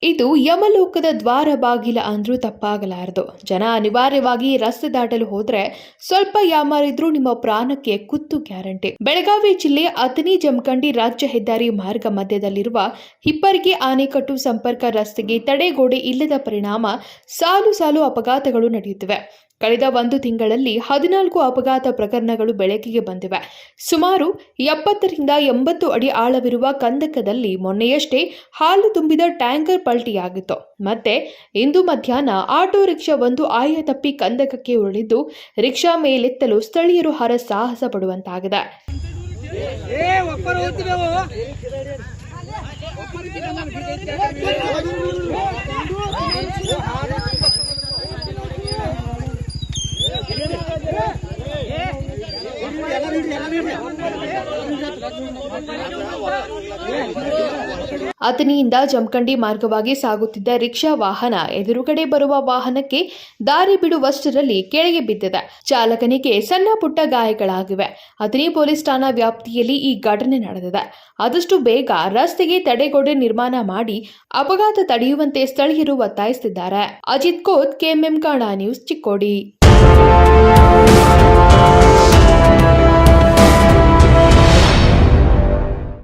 ಇದು ಯಮಲೋಕದ ದ್ವಾರ ಬಾಗಿಲ ಅಂದ್ರೂ ತಪ್ಪಾಗಲಾರದು. ಜನ ಅನಿವಾರ್ಯವಾಗಿ ರಸ್ತೆ ದಾಟಲು ಹೋದ್ರೆ ಸ್ವಲ್ಪ ಯಾಮಾರಿದ್ರೂ ನಿಮ್ಮ ಪ್ರಾಣಕ್ಕೆ ಕುತ್ತು ಗ್ಯಾರಂಟಿ. ಬೆಳಗಾವಿ ಜಿಲ್ಲೆ ಅಥಣಿ ಜಮಖಂಡಿ ರಾಜ್ಯ ಹೆದ್ದಾರಿ ಮಾರ್ಗ ಮಧ್ಯದಲ್ಲಿರುವ ಹಿಪ್ಪರಗಿ ಆನೆಕಟ್ಟು ಸಂಪರ್ಕ ರಸ್ತೆಗೆ ತಡೆಗೋಡೆ ಇಲ್ಲದ ಪರಿಣಾಮ ಸಾಲು ಸಾಲು ಅಪಘಾತಗಳು ನಡೆಯುತ್ತಿವೆ. ಕಳೆದ 1 ತಿಂಗಳಲ್ಲಿ 14 ಅಪಘಾತ ಪ್ರಕರಣಗಳು ಬೆಳಕಿಗೆ ಬಂದಿವೆ. ಸುಮಾರು 70 ರಿಂದ 80 ಅಡಿ ಆಳವಿರುವ ಕಂದಕದಲ್ಲಿ ಮೊನ್ನೆಯಷ್ಟೇ ಹಾಲು ತುಂಬಿದ ಟ್ಯಾಂಕರ್ ಪಲ್ಟಿಯಾಗಿತ್ತು. ಮತ್ತೆ ಇಂದು ಮಧ್ಯಾಹ್ನ ಆಟೋ ರಿಕ್ಷಾ ಒಂದು ಆಯ ತಪ್ಪಿ ಕಂದಕಕ್ಕೆ ಉರುಳಿದ್ದು ರಿಕ್ಷಾ ಮೇಲೆತ್ತಲು ಸ್ಥಳೀಯರು ಹರಸಾಹಸ ಪಡುವಂತಾಗಿದೆ. ಅಥಣಿಯಿಂದ ಜಮಖಂಡಿ ಮಾರ್ಗವಾಗಿ ಸಾಗುತ್ತಿದ್ದ ರಿಕ್ಷಾ ವಾಹನ ಎದುರುಗಡೆ ಬರುವ ವಾಹನಕ್ಕೆ ದಾರಿ ಬಿಡುವಷ್ಟರಲ್ಲಿ ಕೆಳಗೆ ಬಿದ್ದಿದೆ. ಚಾಲಕನಿಗೆ ಸಣ್ಣ ಪುಟ್ಟ ಗಾಯಗಳಾಗಿವೆ. ಅಥಣಿ ಪೊಲೀಸ್ ಠಾಣಾ ವ್ಯಾಪ್ತಿಯಲ್ಲಿ ಈ ಘಟನೆ ನಡೆದಿದೆ. ಆದಷ್ಟು ಬೇಗ ರಸ್ತೆಗೆ ತಡೆಗೋಡೆ ನಿರ್ಮಾಣ ಮಾಡಿ ಅಪಘಾತ ತಡೆಯುವಂತೆ ಸ್ಥಳೀಯರು ಒತ್ತಾಯಿಸುತ್ತಿದ್ದಾರೆ. Ajith Koth, KMM Kannada news, Chikkodi.